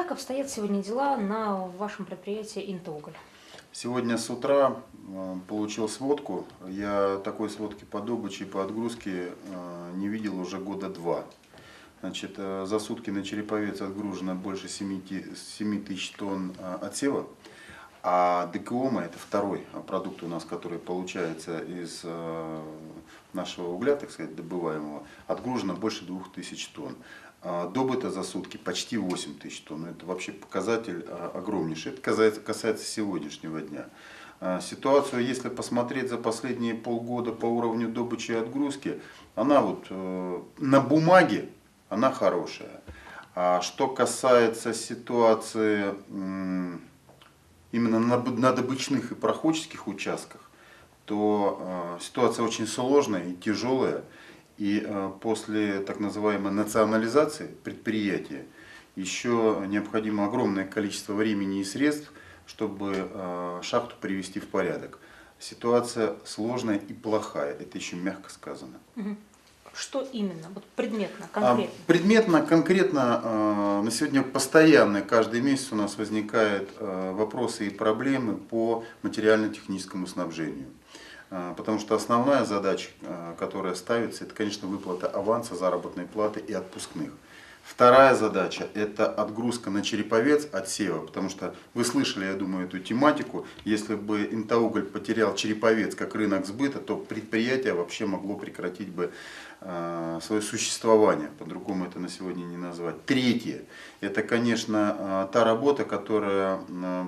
Как обстоят сегодня дела на вашем предприятии «Интоуголь»? Сегодня с утра получил сводку. Я такой сводки по добыче и по отгрузке не видел уже года два. Значит, за сутки на Череповец отгружено больше 7 тысяч тонн отсева. А ДКОМа, это второй продукт у нас, который получается из нашего угля, так сказать, добываемого, отгружено больше 2000 тонн. Добыто за сутки почти 8 тысяч тонн. Это вообще показатель огромнейший. Это касается сегодняшнего дня. Ситуацию, если посмотреть за последние полгода по уровню добычи и отгрузки, она вот на бумаге она хорошая. А что касается ситуации именно на добычных и проходческих участках, то ситуация очень сложная и тяжелая. И после так называемой национализации предприятия еще необходимо огромное количество времени и средств, чтобы шахту привести в порядок. Ситуация сложная и плохая, это еще мягко сказано. Что именно? Вот предметно, конкретно? Предметно, конкретно на сегодня постоянно, каждый месяц у нас возникают вопросы и проблемы по материально-техническому снабжению. Потому что основная задача, которая ставится, это, конечно, выплата аванса, заработной платы и отпускных. Вторая задача – это отгрузка на Череповец отсева, потому что вы слышали, я думаю, эту тематику. Если бы «Интоуголь» потерял Череповец как рынок сбыта, то предприятие вообще могло прекратить бы свое существование, по-другому это на сегодня не назвать. Третье – это, конечно, та работа, которая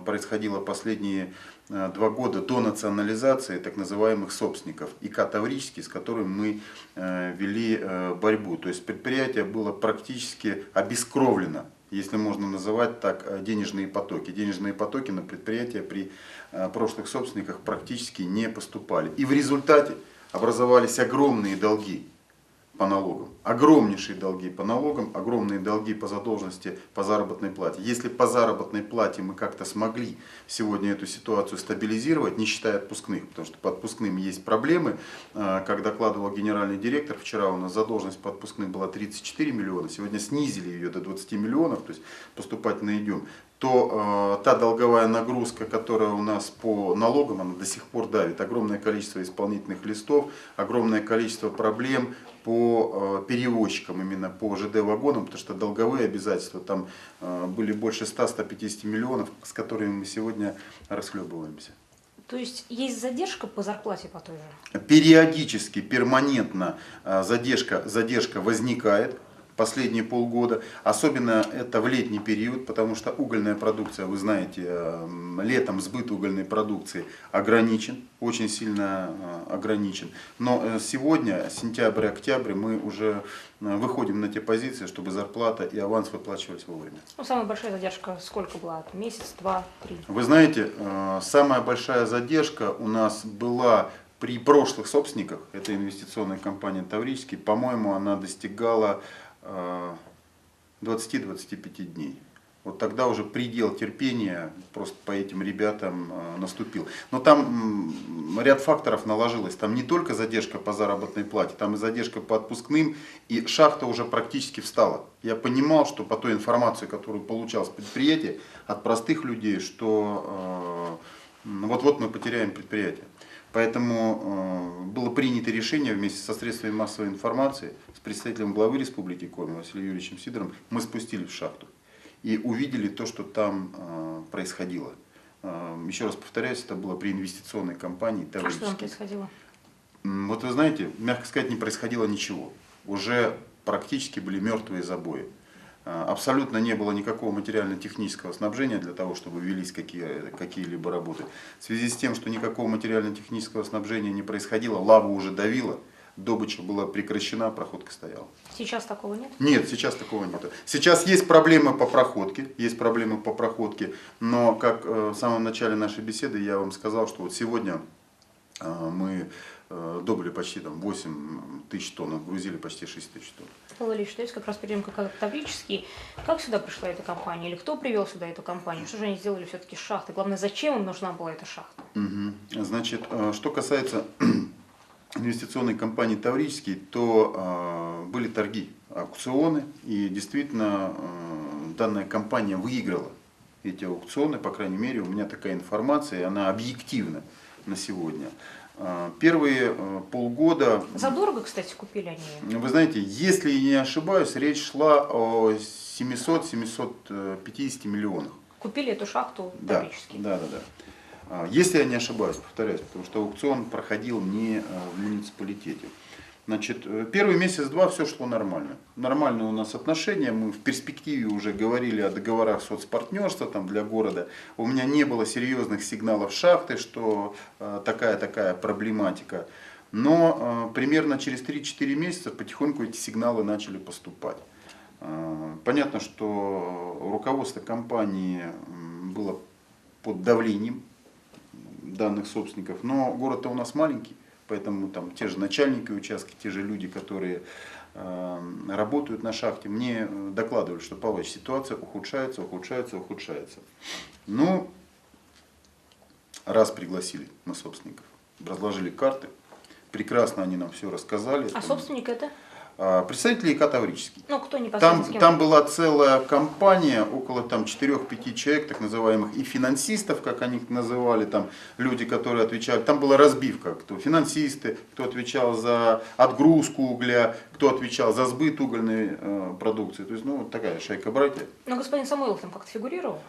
происходила последние 2 года до национализации так называемых собственников ИК «Таврический», с которым мы вели борьбу. То есть предприятие было практически обескровлено, если можно называть так, денежные потоки. Денежные потоки на предприятие при прошлых собственниках практически не поступали. И в результате образовались огромные долги по налогам, огромнейшие долги по налогам, огромные долги по задолженности по заработной плате. Если по заработной плате мы как-то смогли сегодня эту ситуацию стабилизировать, не считая отпускных, потому что по отпускным есть проблемы, как докладывал генеральный директор, вчера у нас задолженность по отпускным была 34 миллиона, сегодня снизили ее до 20 миллионов, то есть поступательно идем, то та долговая нагрузка, которая у нас по налогам, она до сих пор давит. Огромное количество исполнительных листов, огромное количество проблем по перевозчикам, именно по ЖД-вагонам, потому что долговые обязательства там были больше 100-150 миллионов, с которыми мы сегодня расхлебываемся. То есть есть задержка по зарплате по той же? Периодически, перманентно задержка возникает. Последние полгода, особенно это в летний период, потому что угольная продукция, вы знаете, летом сбыт угольной продукции ограничен, очень сильно ограничен. Но сегодня, сентябрь-октябрь, мы уже выходим на те позиции, чтобы зарплата и аванс выплачивались вовремя. Ну, самая большая задержка сколько была? Месяц, 2, 3? Вы знаете, самая большая задержка у нас была при прошлых собственниках, это инвестиционная компания «Таврический», по-моему, она достигала 20-25 дней. Вот тогда уже предел терпения просто по этим ребятам наступил. Но там ряд факторов наложилось. Там не только задержка по заработной плате, там и задержка по отпускным, и шахта уже практически встала. Я понимал, что по той информации, которую получал с предприятия, от простых людей, что вот-вот мы потеряем предприятие. Поэтому было принято решение вместе со средствами массовой информации, с представителем главы Республики Коми Василием Юрьевичем Сидоровым, мы спустились в шахту и увидели то, что там происходило. Еще раз повторяюсь, это было при инвестиционной компании «Таврический». А что там происходило? Вот вы знаете, мягко сказать, не происходило ничего. Уже практически были мертвые забои. Абсолютно не было никакого материально-технического снабжения для того, чтобы велись какие-либо работы. В связи с тем, что никакого материально-технического снабжения не происходило, лава уже давила, добыча была прекращена, проходка стояла. Сейчас такого нет? Нет, сейчас такого нет. Сейчас есть проблемы по проходке, но как в самом начале нашей беседы я вам сказал, что вот сегодня мы добыли почти 8 тысяч тонн, отгрузили почти 6 тысяч тонн. Павел Ильич, то есть как раз перейдем к «Таврический». Как сюда пришла эта компания? Или кто привел сюда эту компанию? Что же они сделали все-таки с шахтой? Главное, зачем им нужна была эта шахта? Значит, что касается инвестиционной компании «Таврический», то были торги, аукционы, и действительно данная компания выиграла эти аукционы, по крайней мере, у меня такая информация, и она объективна на сегодня. Первые полгода... Задорого, кстати, купили они ее. Вы знаете, если я не ошибаюсь, речь шла о 700-750 миллионах. Купили эту шахту Да, Таврический. да. Если я не ошибаюсь, повторяюсь, потому что аукцион проходил не в муниципалитете. Значит, первый месяц-два все шло нормально. Нормальные у нас отношения. Мы в перспективе уже говорили о договорах соцпартнерства там, для города. У меня не было серьезных сигналов шахты, что такая проблематика. Но примерно через 3-4 месяца потихоньку эти сигналы начали поступать. Понятно, что руководство компании было под давлением данных собственников, но город-то у нас маленький. Поэтому там те же начальники участка, те же люди, которые работают на шахте, мне докладывали, что, Павлович, ситуация ухудшается. Ну, раз пригласили мы собственников, разложили карты, прекрасно они нам все рассказали. А собственник это? Представители ИК Таврический. Ну, кто непосредственно с кем? Там была целая компания, около 4-5 человек, так называемых, и финансистов, как они их называли, там люди, которые отвечали. Там была разбивка, кто финансисты, кто отвечал за отгрузку угля, кто отвечал за сбыт угольной продукции. То есть, ну, вот такая шайка-братья. Но господин Самойлов там как-то фигурировал?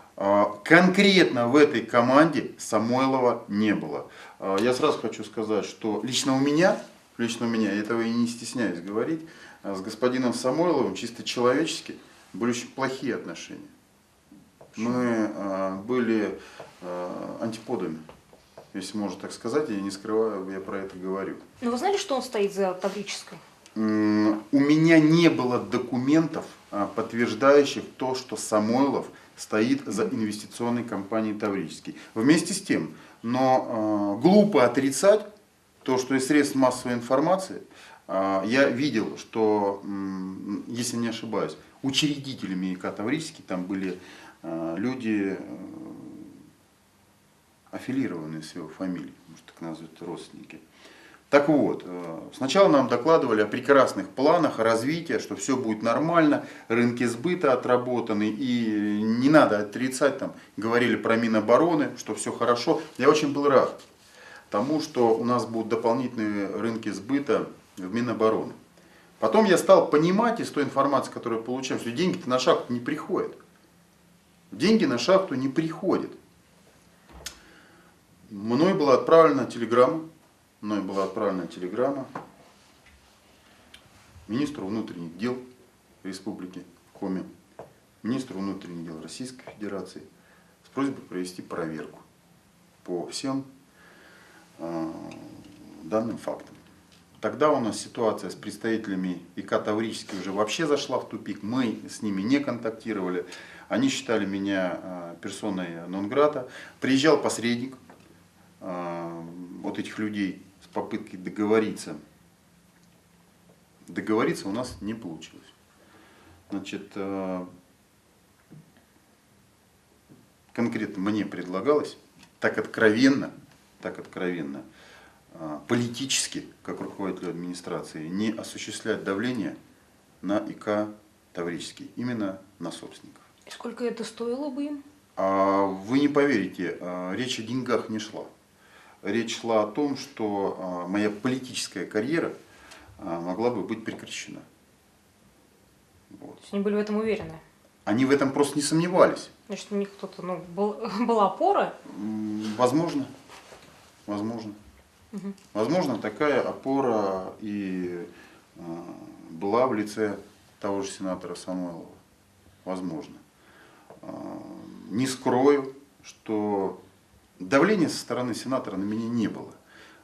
Конкретно в этой команде Самойлова не было. Я сразу хочу сказать, что лично у меня, я этого и не стесняюсь говорить, с господином Самойловым чисто человечески были очень плохие отношения. Мы были антиподами, если можно так сказать, я не скрываю, я про это говорю. Но вы знали, что он стоит за Таврической? У меня не было документов, подтверждающих то, что Самойлов стоит за инвестиционной компанией Таврический. Вместе с тем, но глупо отрицать то, что из средств массовой информации я видел, что, если не ошибаюсь, учредителями ИК Таврический там были люди, аффилированные с его фамилией, может так назвать, родственники. Так вот, сначала нам докладывали о прекрасных планах развития, что все будет нормально, рынки сбыта отработаны, и не надо отрицать, там, говорили про Минобороны, что все хорошо. Я очень был рад тому, что у нас будут дополнительные рынки сбыта в Минобороны. Потом я стал понимать из той информации, которую я получаю, что деньги-то на шахту не приходят. Деньги на шахту не приходят. Мной была отправлена телеграмма министру внутренних дел Республики Коми, министру внутренних дел Российской Федерации с просьбой провести проверку по всем данным фактам. Тогда у нас ситуация с представителями ИК Таврический уже вообще зашла в тупик. Мы с ними не контактировали. Они считали меня персоной нон-грата. Приезжал посредник вот этих людей с попыткой договориться. Договориться у нас не получилось. Значит, конкретно мне предлагалось так откровенно, политически, как руководителю администрации, не осуществлять давление на ИК Таврический, именно на собственников. И сколько это стоило бы им? Вы не поверите, речь о деньгах не шла. Речь шла о том, что моя политическая карьера могла бы быть прекращена. Вот. То есть они были в этом уверены? Они в этом просто не сомневались. Значит, у них кто-то, была опора? Возможно. Возможно, такая опора и была в лице того же сенатора Самойлова. Возможно. Не скрою, что давления со стороны сенатора на меня не было.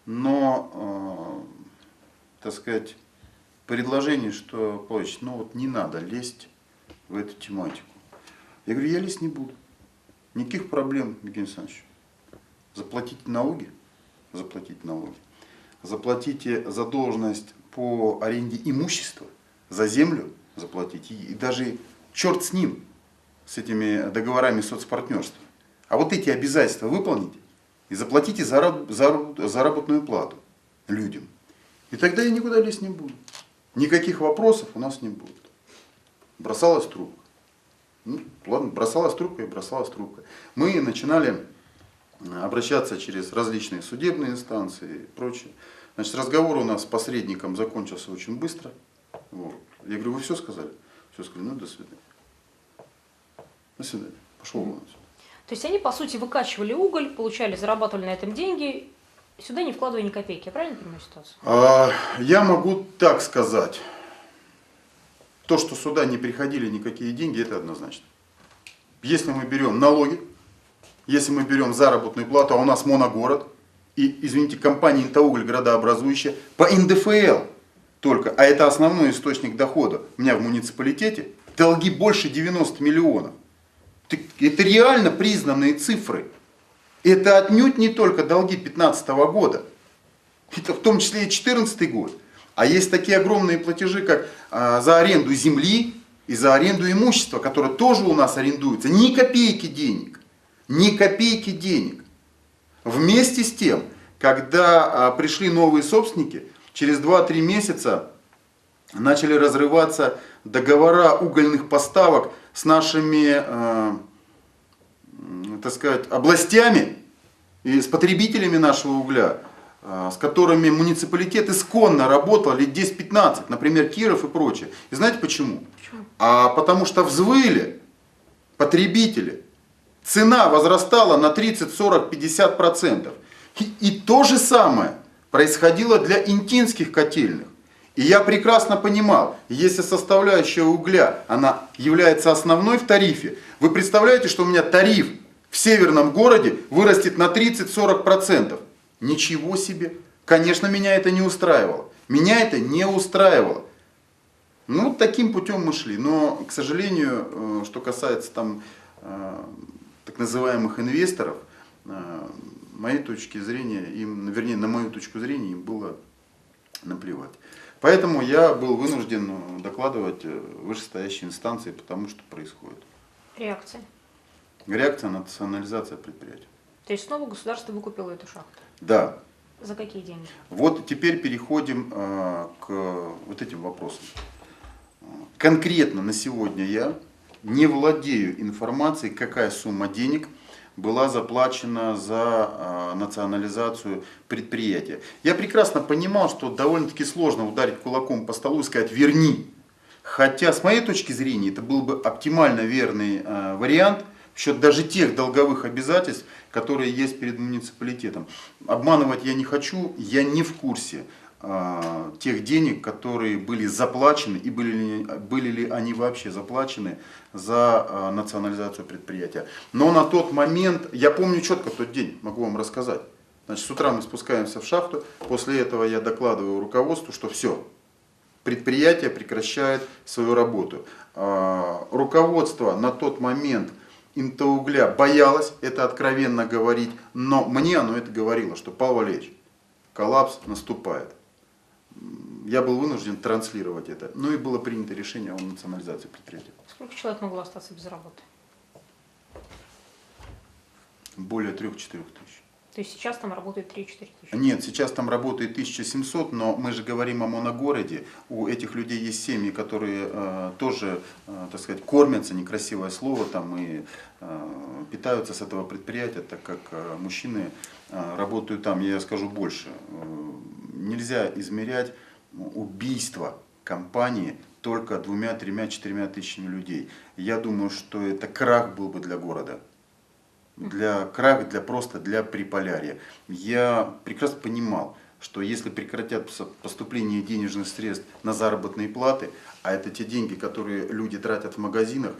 Но, так сказать, предложение, что, Павлович, не надо лезть в эту тематику. Я говорю, я лезть не буду. Никаких проблем, Евгений Александрович. Заплатите налоги. Заплатите задолженность по аренде имущества, за землю заплатите. И даже черт с ним, с этими договорами соцпартнерства. А вот эти обязательства выполните и заплатите заработную плату людям. И тогда я никуда лезть не буду. Никаких вопросов у нас не будет. Бросалась трубка. Ну, ладно, бросалась трубкой, бросалась трубкой. Мы начинали обращаться через различные судебные инстанции и прочее. Значит, разговор у нас с посредником закончился очень быстро. Вот. Я говорю, вы все сказали? Все сказали, ну до свидания. До свидания. Пошел вон отсюда. То есть они, по сути, выкачивали уголь, получали, зарабатывали на этом деньги, сюда не вкладывая ни копейки. Я правильно понимаю ситуацию? Я могу так сказать. То, что сюда не приходили никакие деньги, это однозначно. Если мы берем налоги, если мы берем заработную плату, а у нас моногород, и, извините, компания «Интауголь» градообразующая, по НДФЛ только, а это основной источник дохода у меня в муниципалитете, долги больше 90 миллионов. Это реально признанные цифры. Это отнюдь не только долги 2015 года, это в том числе и 2014 год. А есть такие огромные платежи, как за аренду земли и за аренду имущества, которое тоже у нас арендуется. Ни копейки денег. Ни копейки денег. Вместе с тем, когда пришли новые собственники, через 2-3 месяца начали разрываться договора угольных поставок с нашими, так сказать, областями и с потребителями нашего угля, с которыми муниципалитет исконно работал лет 10-15, например, Киров и прочее. И знаете почему? Почему? Потому что взвыли потребители. Цена возрастала на 30, 40, 50%. И то же самое происходило для интинских котельных. И я прекрасно понимал, если составляющая угля, она является основной в тарифе, вы представляете, что у меня тариф в северном городе вырастет на 30-40%. Ничего себе. Конечно, меня это не устраивало. Меня это не устраивало. Ну, таким путем мы шли. Но, к сожалению, что касается там так называемых инвесторов, моей точки зрения, им, вернее, на мою точку зрения, им было наплевать. Поэтому я был вынужден докладывать вышестоящей инстанции, потому что происходит. Реакция. Реакция на национализация предприятия. То есть снова государство выкупило эту шахту. Да. За какие деньги? Вот теперь переходим к вот этим вопросам. Конкретно на сегодня я не владею информацией, какая сумма денег была заплачена за национализацию предприятия. Я прекрасно понимал, что довольно-таки сложно ударить кулаком по столу и сказать «верни». Хотя, с моей точки зрения, это был бы оптимально верный вариант в счет даже тех долговых обязательств, которые есть перед муниципалитетом. Обманывать я не хочу, я не в курсе тех денег, которые были заплачены и были ли они вообще заплачены за национализацию предприятия. Но на тот момент, я помню четко тот день, могу вам рассказать. Значит, с утра мы спускаемся в шахту, после этого я докладываю руководству, что все, предприятие прекращает свою работу. Руководство на тот момент Интаугля боялось это откровенно говорить, но мне оно это говорило, что Павел Валерьевич, коллапс наступает. Я был вынужден транслировать это. Ну и было принято решение о национализации предприятия. Сколько человек могло остаться без работы? Более 3-4 тысяч. То есть сейчас там работает 3-4 тысячи? Нет, сейчас там работает 1700, но мы же говорим о моногороде. У этих людей есть семьи, которые тоже, так сказать, кормятся, некрасивое слово, там и питаются с этого предприятия, так как мужчины работают там, я скажу больше. Нельзя измерять убийство компании только 2, 3, 4 тысячами людей. Я думаю, что это крах был бы для города. Крах просто для Приполярья. Я прекрасно понимал, что если прекратят поступление денежных средств на заработные платы, а это те деньги, которые люди тратят в магазинах,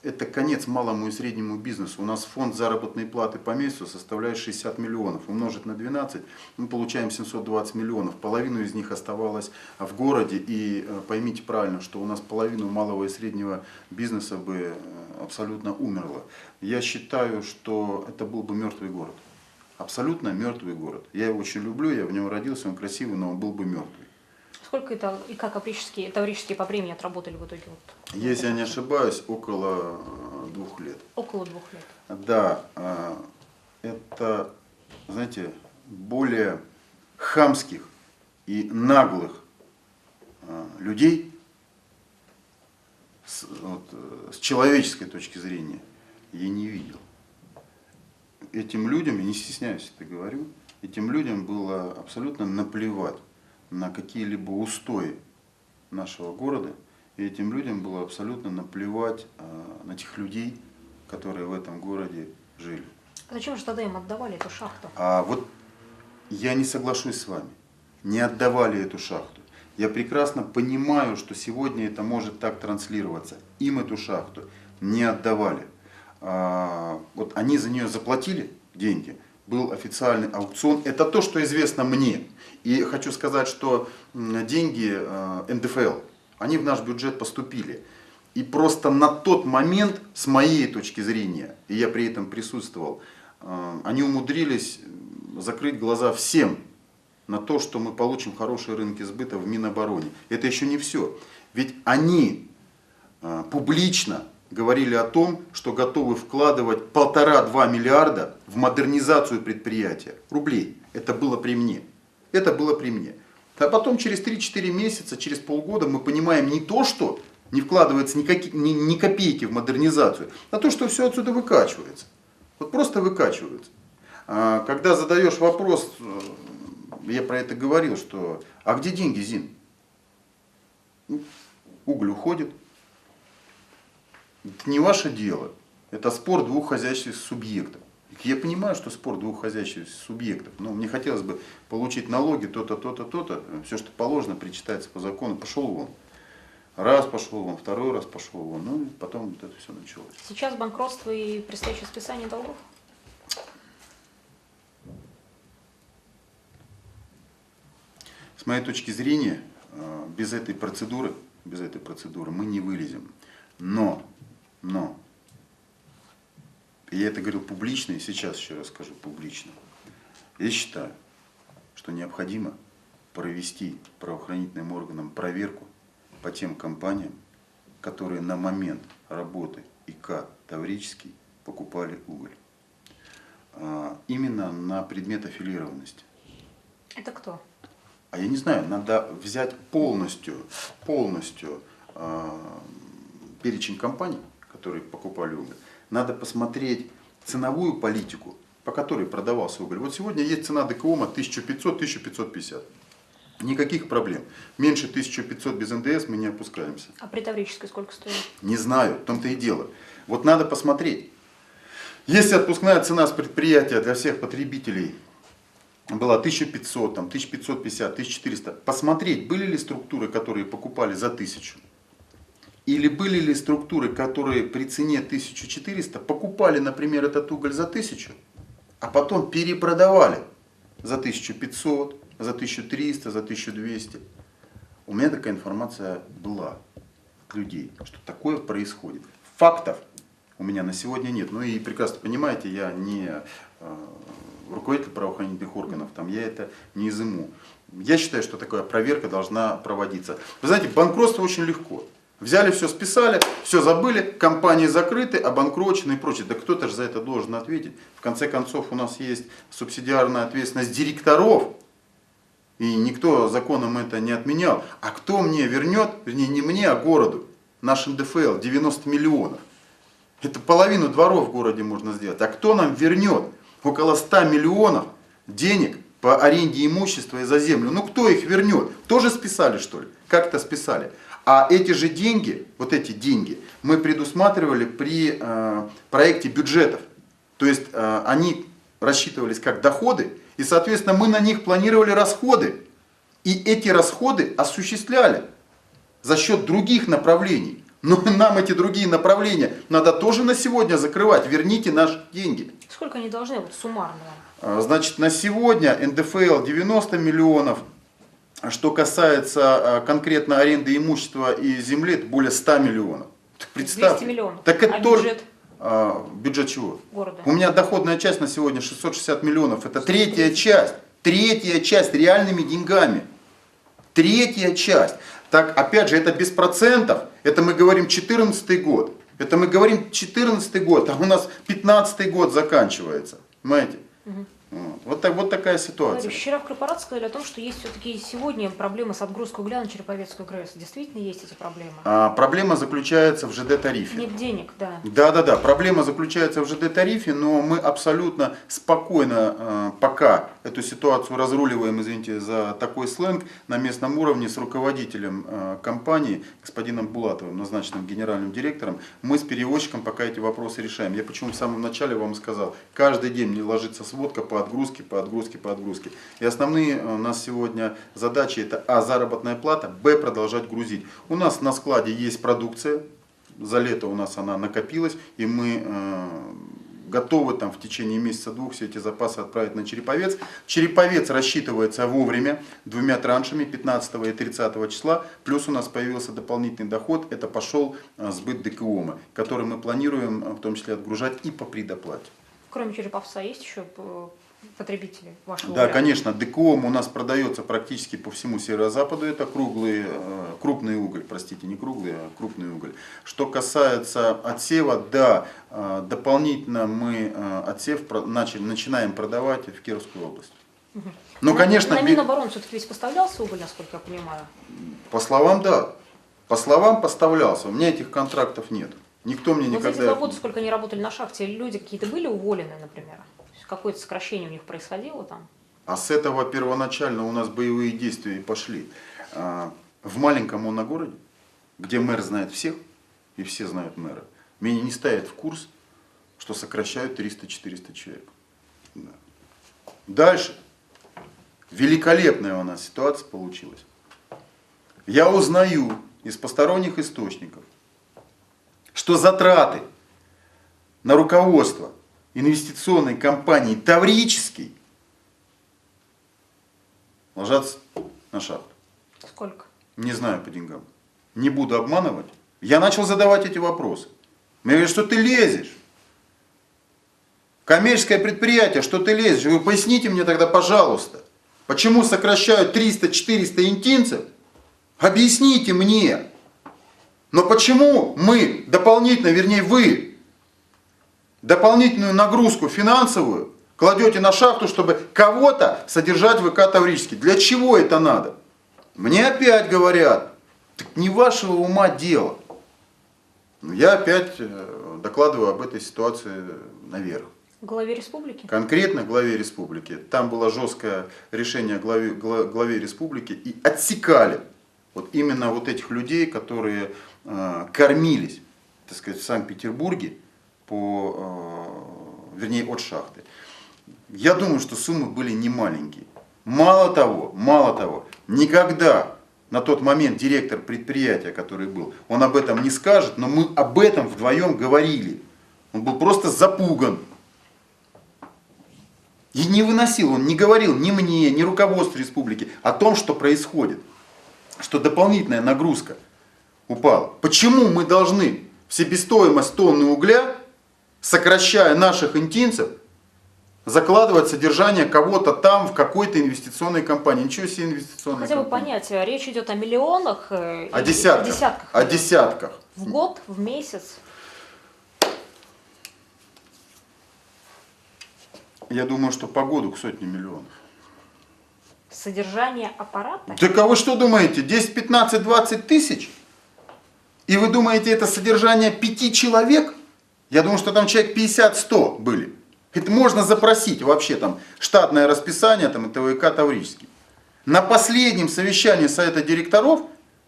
это конец малому и среднему бизнесу. У нас фонд заработной платы по месяцу составляет 60 миллионов. Умножить на 12, мы получаем 720 миллионов. Половину из них оставалось в городе. И поймите правильно, что у нас половину малого и среднего бизнеса бы абсолютно умерла. Я считаю, что это был бы мертвый город. Абсолютно мертвый город. Я его очень люблю, я в нем родился, он красивый, но он был бы мертвый. Сколько это и как таврические по времени отработали в итоге? Если я не ошибаюсь, около 2 лет. Около 2 лет. Да, это, знаете, более хамских и наглых людей с человеческой точки зрения, я не видел. Этим людям, я не стесняюсь это говорю, этим людям было абсолютно наплевать на какие-либо устои нашего города, и этим людям было абсолютно наплевать на тех людей, которые в этом городе жили. А зачем же тогда им отдавали эту шахту? А вот я не соглашусь с вами, не отдавали эту шахту. Я прекрасно понимаю, что сегодня это может так транслироваться. Им эту шахту не отдавали. Вот они за нее заплатили деньги, был официальный аукцион. Это то, что известно мне. И хочу сказать, что деньги НДФЛ, они в наш бюджет поступили. И просто на тот момент, с моей точки зрения, и я при этом присутствовал, они умудрились закрыть глаза всем на то, что мы получим хорошие рынки сбыта в Минобороне. Это еще не все. Ведь они публично говорили о том, что готовы вкладывать 1,5-2 миллиарда в модернизацию предприятия. Рублей. Это было при мне. Это было при мне. А потом через 3-4 месяца, через полгода мы понимаем не то, что не вкладывается ни копейки в модернизацию, а то, что все отсюда выкачивается. Вот просто выкачивается. Когда задаешь вопрос, я про это говорил, что а где деньги, Зин? Уголь уходит. Это не ваше дело. Это спор двух хозяйственных субъектов. Я понимаю, что спор двух хозяйственных субъектов, но мне хотелось бы получить налоги, то-то, то-то, то-то. Все, что положено, причитается по закону. Пошел вон. Раз пошел вон, второй раз пошел вон. Ну и потом вот это все началось. Сейчас банкротство и предстоящее списание долгов? С моей точки зрения, без этой процедуры мы не вылезем. Но, я это говорил публично и сейчас еще раз скажу публично. Я считаю, что необходимо провести правоохранительным органам проверку по тем компаниям, которые на момент работы ИК «Таврический» покупали уголь. Именно на предмет аффилированности. Это кто? А я не знаю, надо взять полностью перечень компаний, которые покупали уголь. Надо посмотреть ценовую политику, по которой продавался уголь. Вот сегодня есть цена ДКОМа 1500-1550. Никаких проблем. Меньше 1500 без НДС мы не опускаемся. А при Таврической сколько стоит? Не знаю, в том-то и дело. Вот надо посмотреть. Если отпускная цена с предприятия для всех потребителей была 1500, там, 1550, 1400, посмотреть, были ли структуры, которые покупали за 1000. Или были ли структуры, которые при цене 1400 покупали, например, этот уголь за 1000, а потом перепродавали за 1500, за 1300, за 1200. У меня такая информация была от людей, что такое происходит. Фактов у меня на сегодня нет. Ну и прекрасно понимаете, я не руководитель правоохранительных органов, там, я это не изыму. Я считаю, что такая проверка должна проводиться. Вы знаете, банкротство очень легко. Взяли все, списали, все забыли, компании закрыты, обанкрочены и прочее. Да кто-то же за это должен ответить. В конце концов, у нас есть субсидиарная ответственность директоров. И никто законом это не отменял. А кто мне вернет, вернее не мне, а городу, наш НДФЛ, 90 миллионов. Это половину дворов в городе можно сделать. А кто нам вернет около 100 миллионов денег по аренде имущества и за землю? Ну кто их вернет? Тоже списали, что ли? Как-то списали. А эти же деньги, вот эти деньги, мы предусматривали при проекте бюджетов. То есть они рассчитывались как доходы, и, соответственно, мы на них планировали расходы. И эти расходы осуществляли за счет других направлений. Но нам эти другие направления надо тоже на сегодня закрывать. Верните наши деньги. Сколько они должны вот суммарно? Значит, на сегодня НДФЛ 90 миллионов. Что касается конкретно аренды имущества и земли, это более 100 миллионов. Так представьте. 200 миллионов. Так это бюджет? Бюджет чего? Города. У меня доходная часть на сегодня 660 миллионов. Это третья часть. Третья часть реальными деньгами. Третья часть. Так, опять же, это без процентов. Это мы говорим 2014 год. Это мы говорим 2014 год. А у нас 2015 год заканчивается. Понимаете? Вот такая ситуация. Вчера в корпорации сказали о том, что есть все-таки сегодня проблемы с отгрузкой угля на Череповецкую ГРЭС. Действительно есть эти проблемы? Проблема заключается в ЖД-тарифе. Нет денег, да. Да. Проблема заключается в ЖД-тарифе, но мы абсолютно спокойно пока эту ситуацию разруливаем, извините за такой сленг, на местном уровне с руководителем компании, господином Булатовым, назначенным генеральным директором. Мы с перевозчиком пока эти вопросы решаем. Я почему в самом начале вам сказал, каждый день мне ложится сводка по отгрузке. И основные у нас сегодня задачи это заработная плата, продолжать грузить. У нас на складе есть продукция, за лето у нас она накопилась, и мы готовы там в течение месяца-двух все эти запасы отправить на Череповец. Череповец рассчитывается вовремя, 2 траншами, 15 и 30 числа. Плюс у нас появился дополнительный доход, это пошел сбыт ДКОМа, который мы планируем в том числе отгружать и по предоплате. Кроме Череповца есть еще потребители вашего Да, угля? конечно, ДКОМ у нас продается практически по всему северо-западу, это крупный уголь, не круглый, а крупный уголь. Что касается отсева, да, дополнительно мы отсев начинаем продавать в Кировскую область. Но, конечно, на Минобороны все-таки ведь поставлялся уголь, насколько я понимаю? По словам, да. По словам поставлялся, у меня этих контрактов нет. Никто мне Вот за никогда... эти 2 года, сколько они работали на шахте, люди какие-то были уволены, например? Какое-то сокращение у них происходило там? А с этого первоначально у нас боевые действия и пошли. В маленьком моногороде, где мэр знает всех, и все знают мэра, меня не ставят в курс, что сокращают 300-400 человек. Да. Дальше. Великолепная у нас ситуация получилась. Я узнаю из посторонних источников, что затраты на руководство инвестиционной компании Таврический ложатся на шахту. Сколько? Не знаю по деньгам. Не буду обманывать. Я начал задавать эти вопросы. Мне говорят, что ты лезешь? Коммерческое предприятие, что ты лезешь? Вы поясните мне тогда, пожалуйста, почему сокращают 300-400 интинцев? Объясните мне. Но почему мы дополнительно, вернее вы, дополнительную нагрузку финансовую кладете на шахту, чтобы кого-то содержать в ВК Таврический? Для чего это надо? Мне опять говорят, так не вашего ума дело. Я опять докладываю об этой ситуации наверх. Главе республики? Конкретно главе республики. Там было жесткое решение главе республики и отсекали вот именно вот этих людей, которые кормились, так сказать, в Санкт-Петербурге вернее, от шахты. Я думаю, что суммы были не маленькие. Мало того, никогда на тот момент директор предприятия, который был, он об этом не скажет, но мы об этом вдвоем говорили. Он был просто запуган. И не выносил, он не говорил ни мне, ни руководству республики о том, что происходит. Что дополнительная нагрузка упала. Почему мы должны в себестоимость тонны угля, сокращая наших интинцев, закладывать содержание кого-то там в какой-то инвестиционной компании? Ничего себе инвестиционной Хотя бы компании. понять, речь идет о миллионах? О десятках. О десятках. В год, в месяц? Я думаю, что по году к сотне миллионов. Содержание аппарата? Так а вы что думаете, 10, 15, 20 тысяч? И вы думаете, это содержание 5 человек? Я думаю, что там человек 50-100 были. Это можно запросить вообще там штатное расписание, там это ВК Таврический. На последнем совещании совета директоров,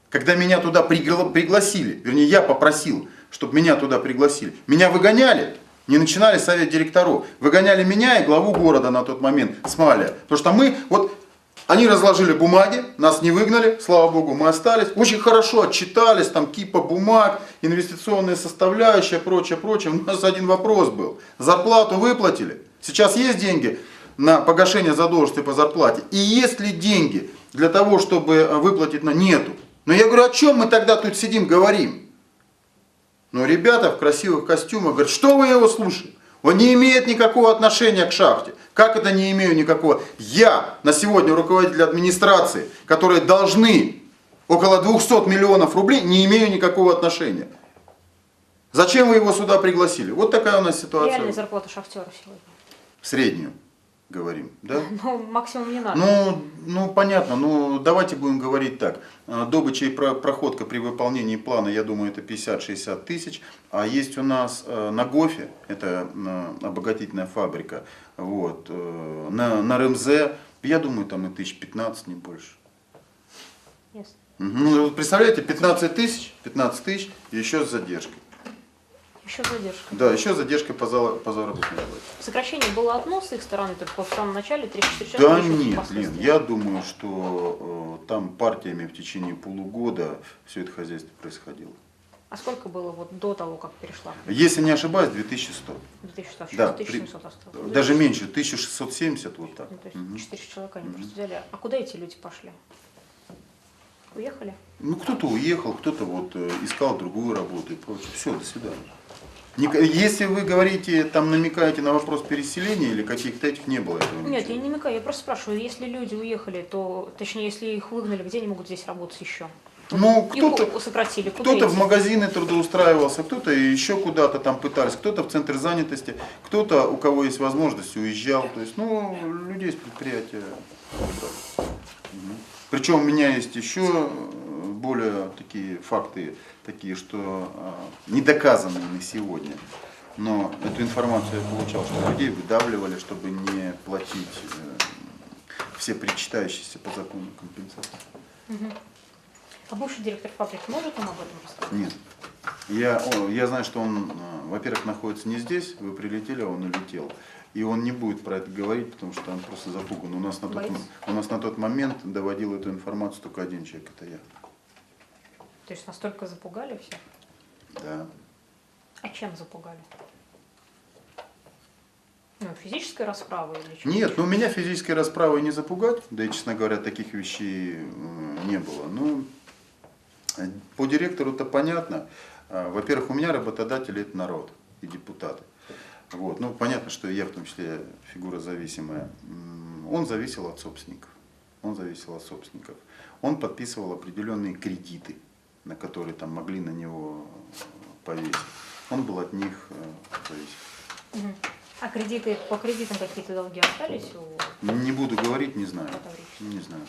когда меня туда пригласили, вернее я попросил, чтобы меня туда пригласили, меня выгоняли, не начинали совет директоров, выгоняли меня и главу города на тот момент, Смаля. Потому что они разложили бумаги, нас не выгнали, слава богу, мы остались. Очень хорошо отчитались, там кипа бумаг, инвестиционные составляющие, прочее. У нас один вопрос был. Зарплату выплатили. Сейчас есть деньги на погашение задолженности по зарплате? И есть ли деньги для того, чтобы выплатить? Нету. Но я говорю, о чем мы тогда тут сидим, говорим? Но ребята в красивых костюмах говорят, что вы его слушаете? Он не имеет никакого отношения к шахте. Как это не имею никакого? Я на сегодня руководитель администрации, которые должны около 200 миллионов рублей, не имею никакого отношения. Зачем вы его сюда пригласили? Вот такая у нас ситуация. Реальная зарплата шахтера сегодня? Среднюю. говорим, да? Ну, максимум не надо. Ну, понятно, ну давайте будем говорить так. Добыча и проходка при выполнении плана, я думаю, это 50-60 тысяч. А есть у нас на ГОФе, это обогатительная фабрика, вот, на РМЗ, я думаю, там и 1015, не больше. Ясно. Ну, вот представляете, 15 тысяч еще с задержкой. Еще задержка. Да, еще задержка по заработной плате. Сокращение было одно с их стороны, только в самом начале 3-4 Да человека. нет, Лен, я думаю, что там партиями в течение полугода все это хозяйство происходило. А сколько было вот до того, как перешла? Если не ошибаюсь, 2100. 2100, сейчас Да, 1700 осталось. даже меньше, 1670, вот так. Ну, то есть Мгм. 400 человек они просто взяли. А куда эти люди пошли? Уехали? Ну, кто-то уехал, кто-то вот искал другую работу и прочее. Все, до свидания. Если вы говорите, там намекаете на вопрос переселения или каких-то этих, не было этого Нет, ничего. я не намекаю, я просто спрашиваю, если люди уехали, то, точнее, если их выгнали, где они могут здесь работать еще? Ну, Их кто-то... сократили, куда Кто-то в идти? магазины трудоустраивался, кто-то еще куда-то там пытались, кто-то в центр занятости, кто-то, у кого есть возможность, уезжал. То есть, ну, людей с предприятия убрали. Причем у меня есть еще более такие факты, такие, что недоказанные на сегодня. Но эту информацию я получал, что людей выдавливали, чтобы не платить все причитающиеся по закону компенсации. А бывший директор фабрики может нам об этом рассказать? Нет. Я знаю, что он, во-первых, находится не здесь, вы прилетели, а он улетел. И он не будет про это говорить, потому что он просто запуган. У нас на тот момент доводил эту информацию только один человек, это я. То есть настолько запугали всех? Да. А чем запугали? Ну, физической расправой или чем? Нет, ну меня физической расправой не запугать, да и, честно говоря, таких вещей не было. Ну, по директору-то понятно. Во-первых, у меня работодатели это народ и депутаты. Вот. Ну, понятно, что я в том числе фигура зависимая. Он зависел от собственников. Он подписывал определенные кредиты, на которые там могли на него повесить. Он был от них зависим. А кредиты, по кредитам какие-то долги остались у Не буду говорить, не знаю. Таврического? Не знаю.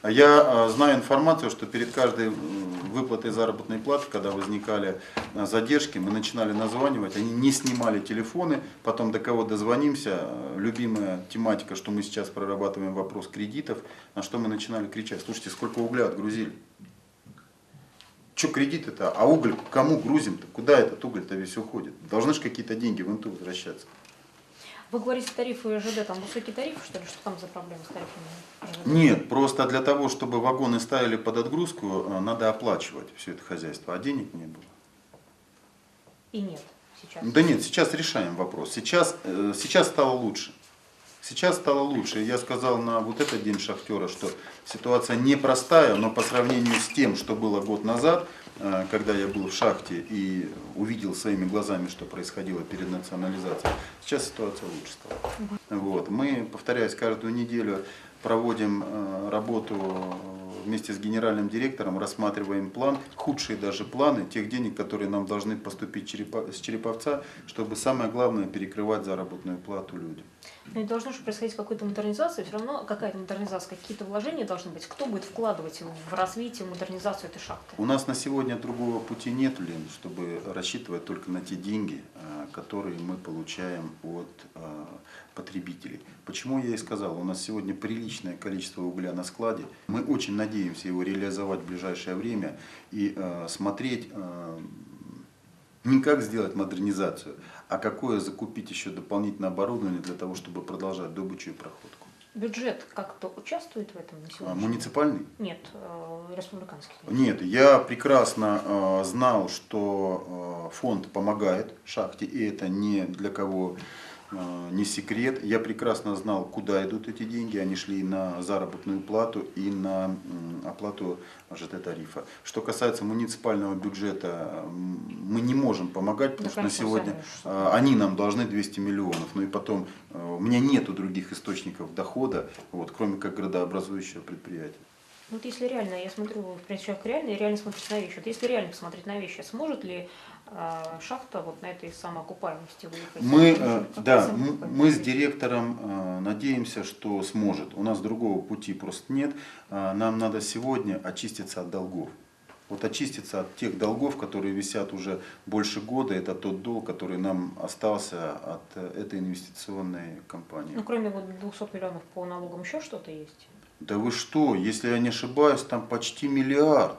Я знаю информацию, что перед каждой выплатой заработной платы, когда возникали задержки, мы начинали названивать, они не снимали телефоны, потом до кого дозвонимся, любимая тематика, что мы сейчас прорабатываем вопрос кредитов, на что мы начинали кричать: слушайте, сколько угля отгрузили? Что кредиты-то, а уголь кому грузим-то, куда этот уголь-то весь уходит? Должны же какие-то деньги в НТУ возвращаться. Вы говорите, тарифы ЖД, там высокие тарифы, что ли? Что там за проблемы с тарифами ЖД? Нет, просто для того, чтобы вагоны ставили под отгрузку, надо оплачивать все это хозяйство, а денег не было. И нет сейчас. Да нет, сейчас решаем вопрос. Сейчас стало лучше. Сейчас стало лучше. Я сказал на вот этот день шахтера, что ситуация непростая, но по сравнению с тем, что было год назад, когда я был в шахте и увидел своими глазами, что происходило перед национализацией, сейчас ситуация лучше стала. Вот. Мы, повторяюсь, каждую неделю проводим работу вместе с генеральным директором, рассматриваем план, худшие даже планы тех денег, которые нам должны поступить с Череповца, чтобы самое главное перекрывать заработную плату людям. Но не должно же происходить какой-то модернизация, все равно какая-то модернизация, какие-то вложения должны быть. Кто будет вкладывать в развитие, в модернизацию этой шахты? У нас на сегодня другого пути нет, Лен, чтобы рассчитывать только на те деньги, которые мы получаем от потребителей. Почему я и сказал, у нас сегодня приличное количество угля на складе. Мы очень надеемся его реализовать в ближайшее время и смотреть не как сделать модернизацию, а какое закупить еще дополнительное оборудование для того, чтобы продолжать добычу и проходку. Бюджет как-то участвует в этом на сегодня? Муниципальный? Нет, республиканский. Нет, я прекрасно знал, что фонд помогает шахте, и это ни для кого не секрет. Я прекрасно знал, куда идут эти деньги. Они шли на заработную плату и на оплату ЖД-тарифа. Что касается муниципального бюджета, мы не можем помогать, потому что на сегодня они нам должны 200 миллионов. Ну и потом, у меня нету других источников дохода, вот, кроме как градообразующего предприятия. Вот если реально, я смотрю, в принципе, человек реально, и реально смотрит на вещи. Вот если реально посмотреть на вещи, сможет ли шахта вот на этой самоокупаемости выехать? Мы с директором надеемся, что сможет. У нас другого пути просто нет. Нам надо сегодня очиститься от долгов. Вот очиститься от тех долгов, которые висят уже больше года, это тот долг, который нам остался от этой инвестиционной компании. Ну, кроме вот 200 миллионов по налогам еще что-то есть? Да вы что, если я не ошибаюсь, там почти миллиард.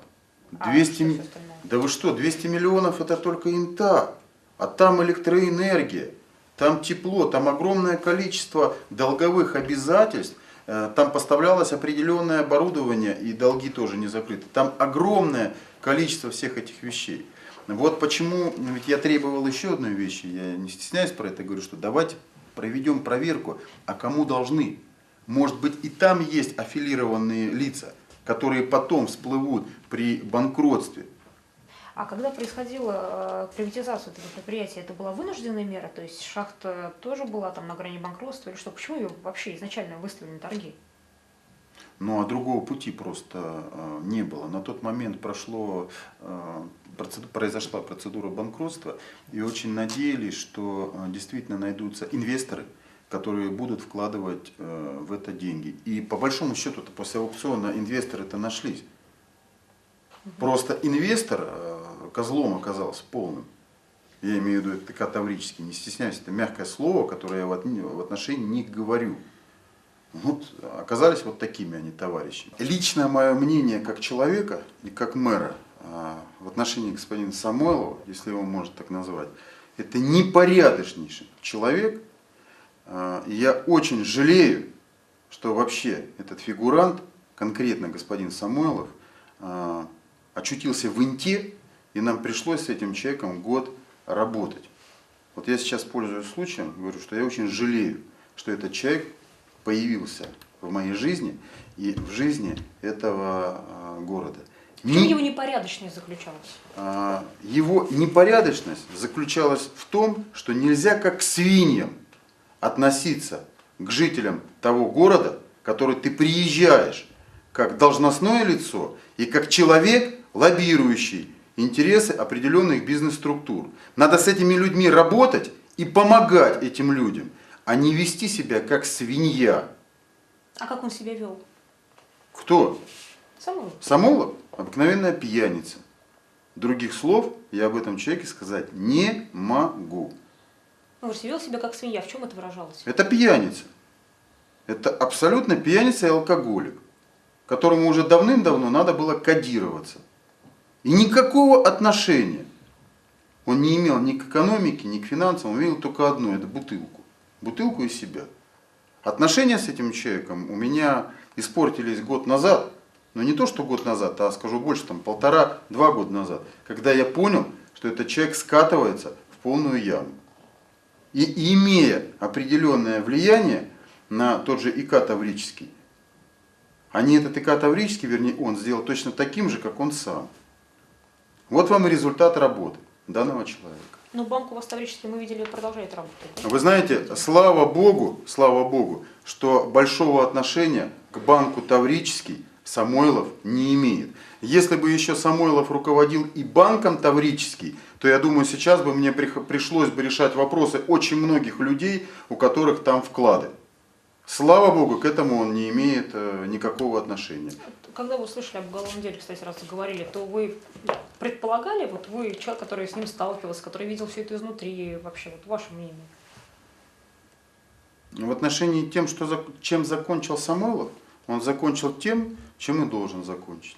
А 200, что всё остальное? да вы что, 200 миллионов это только инта, а там электроэнергия, там тепло, там огромное количество долговых обязательств, там поставлялось определенное оборудование и долги тоже не закрыты. Там огромное количество всех этих вещей. Вот почему, ведь я требовал еще одной вещи, я не стесняюсь про это, говорю, что давайте проведем проверку, а кому должны. Может быть и там есть аффилированные лица, которые потом всплывут при банкротстве. А когда происходила приватизация этого предприятия, это была вынужденная мера? То есть шахта тоже была там на грани банкротства или что? Почему ее вообще изначально выставили на торги? Ну а другого пути просто не было. На тот момент произошла процедура банкротства, и очень надеялись, что действительно найдутся инвесторы, которые будут вкладывать в это деньги. И по большому счету после аукциона инвесторы-то нашлись. Просто инвестор козлом оказался полным. Я имею в виду это категорически, не стесняюсь, это мягкое слово, которое я в отношении них говорю. Вот оказались вот такими они товарищами. Личное мое мнение как человека и как мэра в отношении господина Самойлова, если его можно так назвать, это непорядочнейший человек. Я очень жалею, что вообще этот фигурант, конкретно господин Самойлов, очутился в инте, и нам пришлось с этим человеком год работать. Вот я сейчас, пользуясь случаем, говорю, что я очень жалею, что этот человек появился в моей жизни и в жизни этого города. В чем его непорядочность заключалась? Его непорядочность заключалась в том, что нельзя как к свиньям относиться к жителям того города, в который ты приезжаешь, как должностное лицо и как человек, лоббирующий интересы определенных бизнес-структур. Надо с этими людьми работать и помогать этим людям, а не вести себя как свинья. А как он себя вел? Кто? Самойлов. Самойлов? Обыкновенная пьяница. Других слов я об этом человеке сказать не могу. Он говорит, вел себя как свинья. В чем это выражалось? Это пьяница. Это абсолютно пьяница и алкоголик, которому уже давным-давно надо было кодироваться. И никакого отношения он не имел ни к экономике, ни к финансам, он имел только одно, это бутылку. Бутылку и себя. Отношения с этим человеком у меня испортились год назад, но не то, что год назад, а скажу больше, там 1,5-2 года назад, когда я понял, что этот человек скатывается в полную яму. И имея определенное влияние на тот же ИК Таврический, а не этот ИК Таврический, вернее, он сделал точно таким же, как он сам. Вот вам и результат работы данного человека. Но банк у вас Таврический, мы видели, продолжает работать. Да? Вы знаете, слава Богу, что большого отношения к банку Таврический Самойлов не имеет. Если бы еще Самойлов руководил и банком Таврический, то я думаю, сейчас бы мне пришлось бы решать вопросы очень многих людей, у которых там вклады. Слава Богу, к этому он не имеет никакого отношения. Когда вы услышали об уголовном деле, кстати, раз говорили, то вы предполагали, вот вы человек, который с ним сталкивался, который видел все это изнутри, вообще, вот ваше мнение? В отношении тем, чем закончил Самойлов, он закончил тем, чем и должен закончить.